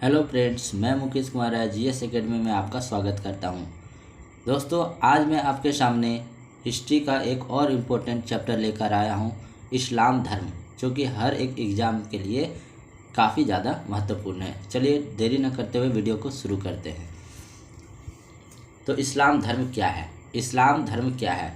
Hello friends, मैं Mukesh Kumar Rai GS academy में आपका स्वागत करता हूं। दोस्तों, आज मैं आपके सामने हिस्ट्री का एक और इम्पोर्टेंट चैप्टर लेकर आया हूं, इस्लाम धर्म, जो कि हर एक एग्ज़ाम के लिए काफ़ी ज़्यादा महत्वपूर्ण है। चलिए देरी न करते हुए वीडियो को शुरू करते हैं। तो इस्लाम धर्म क्या है? इस्लाम धर्म क्या है?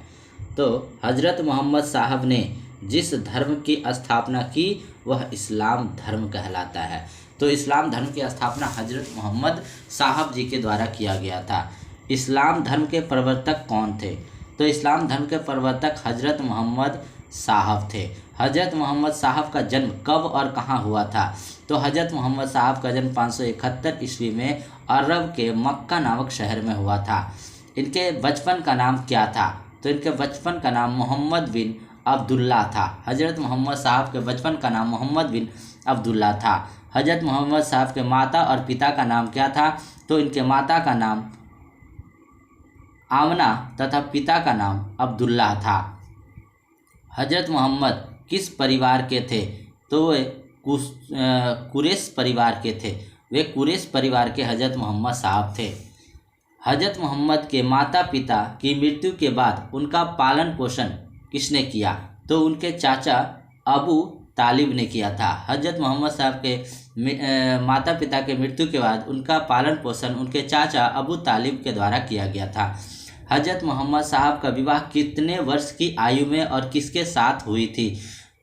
तो हज़रत मोहम्मद साहब ने जिस धर्म की स्थापना की वह इस्लाम धर्म कहलाता है। तो इस्लाम धर्म की स्थापना हज़रत मोहम्मद साहब जी के द्वारा किया गया था। इस्लाम धर्म के प्रवर्तक कौन थे? तो इस्लाम धर्म के प्रवर्तक हज़रत मोहम्मद साहब थे। हज़रत मोहम्मद साहब का जन्म कब और कहाँ हुआ था? तो हज़रत मोहम्मद साहब का जन्म 571 ईस्वी में अरब के मक्का नामक शहर में हुआ था। इनके बचपन का नाम क्या था? तो इनके बचपन का नाम मोहम्मद बिन अब्दुल्ला था। हज़रत मोहम्मद साहब के बचपन का नाम मोहम्मद बिन अब्दुल्ला था। हज़रत मोहम्मद साहब के माता और पिता का नाम क्या था? तो इनके माता का नाम आमना तथा पिता का नाम अब्दुल्ला था। हज़रत मोहम्मद किस परिवार के थे? तो वे कुरैश परिवार के थे। वे कुरैश परिवार के हज़रत मोहम्मद साहब थे। हज़रत मोहम्मद के माता पिता की मृत्यु के बाद उनका पालन पोषण किसने किया? तो उनके चाचा अबू तालिब ने किया था। हज़रत मोहम्मद साहब के माता पिता के मृत्यु के बाद उनका पालन पोषण उनके चाचा अबू तालिब के द्वारा किया गया था। हज़रत मोहम्मद साहब का विवाह कितने वर्ष की आयु में और किसके साथ हुई थी?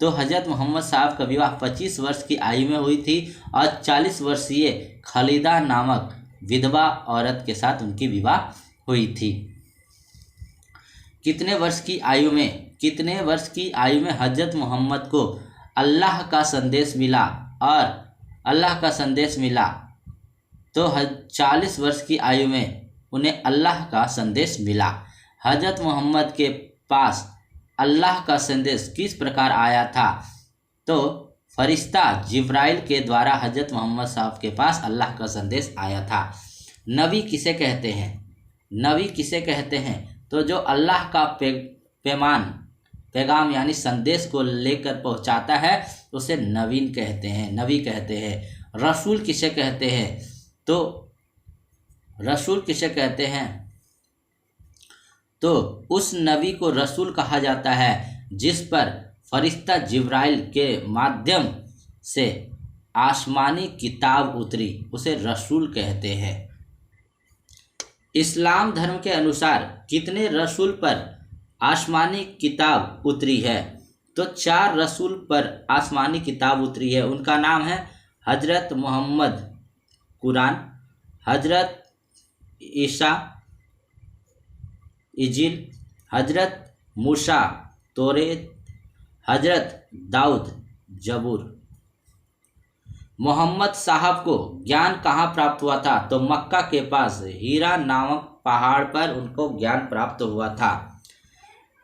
तो हज़रत मोहम्मद साहब का विवाह 25 वर्ष की आयु में हुई थी और 40 वर्षीय खालिदा नामक विधवा औरत के साथ उनकी विवाह हुई थी। कितने वर्ष की आयु में हज़रत मोहम्मद को अल्लाह का संदेश मिला? तो 40 वर्ष की आयु में उन्हें अल्लाह का संदेश मिला। हज़रत मोहम्मद के पास अल्लाह का संदेश किस प्रकार आया था? तो फरिश्ता जिब्राइल के द्वारा हज़रत मोहम्मद साहब के पास अल्लाह का संदेश आया था। नबी किसे कहते हैं? तो जो अल्लाह का पैगाम यानी संदेश को लेकर पहुंचाता है उसे नबी कहते हैं। रसूल किसे कहते हैं? तो रसूल किसे कहते हैं? तो उस नबी को रसूल कहा जाता है जिस पर फरिश्ता जिब्राइल के माध्यम से आसमानी किताब उतरी, उसे रसूल कहते हैं। इस्लाम धर्म के अनुसार कितने रसूल पर आसमानी किताब उतरी है? तो 4 रसूल पर आसमानी किताब उतरी है। उनका नाम है हज़रत मोहम्मद कुरान, हज़रत ईसा इंजील, हज़रत मूसा तौरेत, हज़रत दाऊद जबूर। मोहम्मद साहब को ज्ञान कहाँ प्राप्त हुआ था? तो मक्का के पास हीरा नामक पहाड़ पर उनको ज्ञान प्राप्त हुआ था।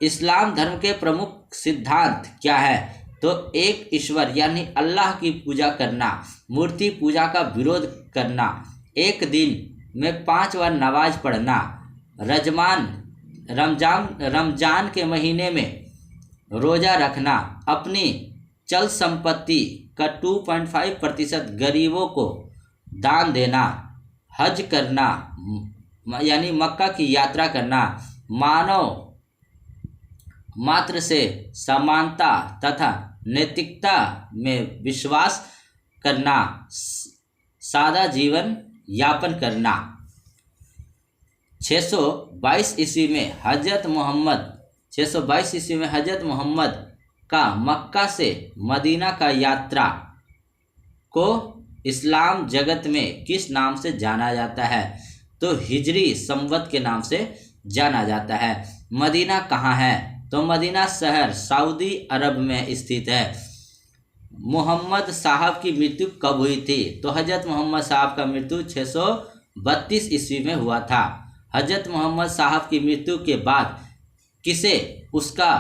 इस्लाम धर्म के प्रमुख सिद्धांत क्या है? तो एक ईश्वर यानी अल्लाह की पूजा करना, मूर्ति पूजा का विरोध करना, एक दिन में 5 बार नमाज पढ़ना, रमजान के महीने में रोज़ा रखना, अपनी चल संपत्ति का 2.5% गरीबों को दान देना, हज करना यानी मक्का की यात्रा करना, मानव मात्र से समानता तथा नैतिकता में विश्वास करना, सादा जीवन यापन करना। 622 ईस्वी में हज़रत मोहम्मद का मक्का से मदीना का यात्रा को इस्लाम जगत में किस नाम से जाना जाता है? तो हिजरी संवत के नाम से जाना जाता है। मदीना कहाँ है? तो मदीना शहर सऊदी अरब में स्थित है। मोहम्मद साहब की मृत्यु कब हुई थी? तो हज़रत मोहम्मद साहब का मृत्यु 632 ईस्वी में हुआ था। हज़रत मोहम्मद साहब की मृत्यु के बाद किसे उसका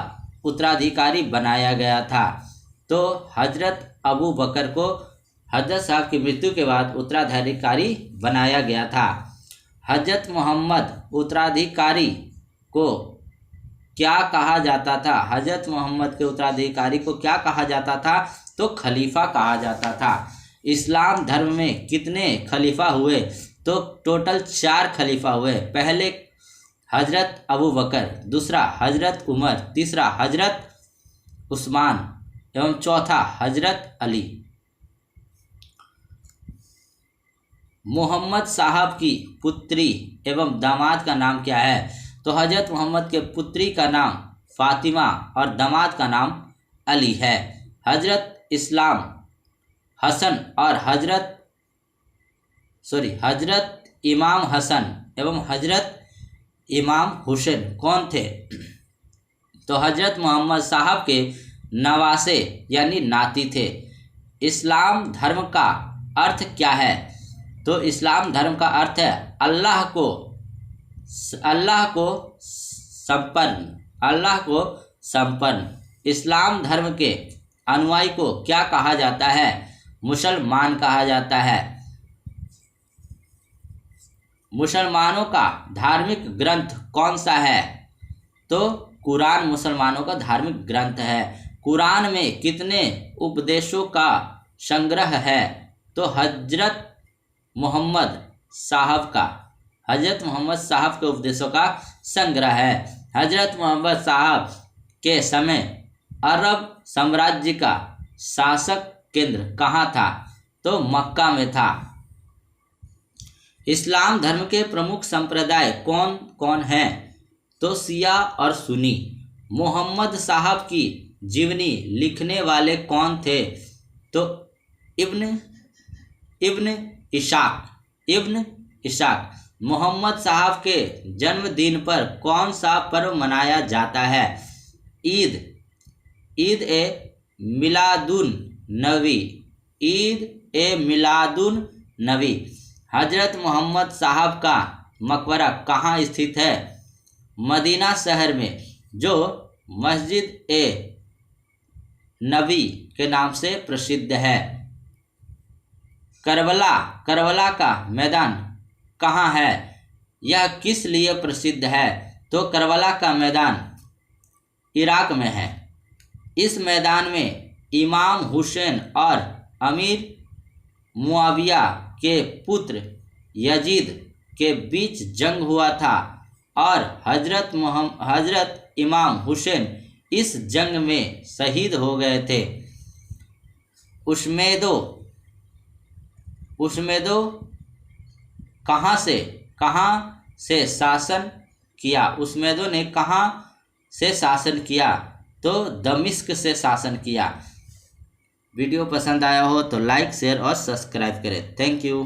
उत्तराधिकारी बनाया गया था? तो हज़रत अबू बकर को हज़रत साहब की मृत्यु के बाद उत्तराधिकारी बनाया गया था। हज़रत मोहम्मद उत्तराधिकारी को क्या कहा जाता था? हज़रत मोहम्मद के उत्तराधिकारी को क्या कहा जाता था? तो खलीफा कहा जाता था। इस्लाम धर्म में कितने खलीफा हुए? तो टोटल 4 खलीफा हुए। पहले हजरत अबू बकर, दूसरा हजरत उमर, तीसरा हजरत उस्मान एवं चौथा हजरत अली। मोहम्मद साहब की पुत्री एवं दामाद का नाम क्या है? तो हजरत मोहम्मद के पुत्री का नाम फातिमा और दामाद का नाम अली है। हजरत इस्लाम हसन और हजरत इमाम हसन एवं हजरत इमाम हुसैन कौन थे? तो हजरत मोहम्मद साहब के नवासे यानी नाती थे। इस्लाम धर्म का अर्थ क्या है? तो इस्लाम धर्म का अर्थ है अल्लाह को संपन्न। इस्लाम धर्म के अनुयायी को क्या कहा जाता है? मुसलमान कहा जाता है। मुसलमानों का धार्मिक ग्रंथ कौन सा है? तो कुरान मुसलमानों का धार्मिक ग्रंथ है। कुरान में कितने उपदेशों का संग्रह है? तो हजरत मोहम्मद साहब के उपदेशों का संग्रह है। हजरत मोहम्मद साहब के समय अरब साम्राज्य का शासक केंद्र कहाँ था? तो मक्का में था। इस्लाम धर्म के प्रमुख संप्रदाय कौन कौन हैं? तो शिया और सुन्नी। मोहम्मद साहब की जीवनी लिखने वाले कौन थे? तो इब्न इशाक। मोहम्मद साहब के जन्मदिन पर कौन सा पर्व मनाया जाता है? ईद ए मिलादुन नबी। हजरत मोहम्मद साहब का मकबरा कहाँ स्थित है? मदीना शहर में, जो मस्जिद ए नबी के नाम से प्रसिद्ध है। करबला का मैदान कहाँ है? यह किस लिए प्रसिद्ध है? तो करबला का मैदान इराक में है। इस मैदान में इमाम हुसैन और अमीर मुआविया के पुत्र यजीद के बीच जंग हुआ था और हजरत इमाम हुसैन इस जंग में शहीद हो गए थे। उस्मेदो कहाँ से शासन किया? उस्मेदो ने कहाँ से शासन किया? तो दमिश्क से शासन किया। वीडियो पसंद आया हो तो लाइक, शेयर और सब्सक्राइब करें। Thank you.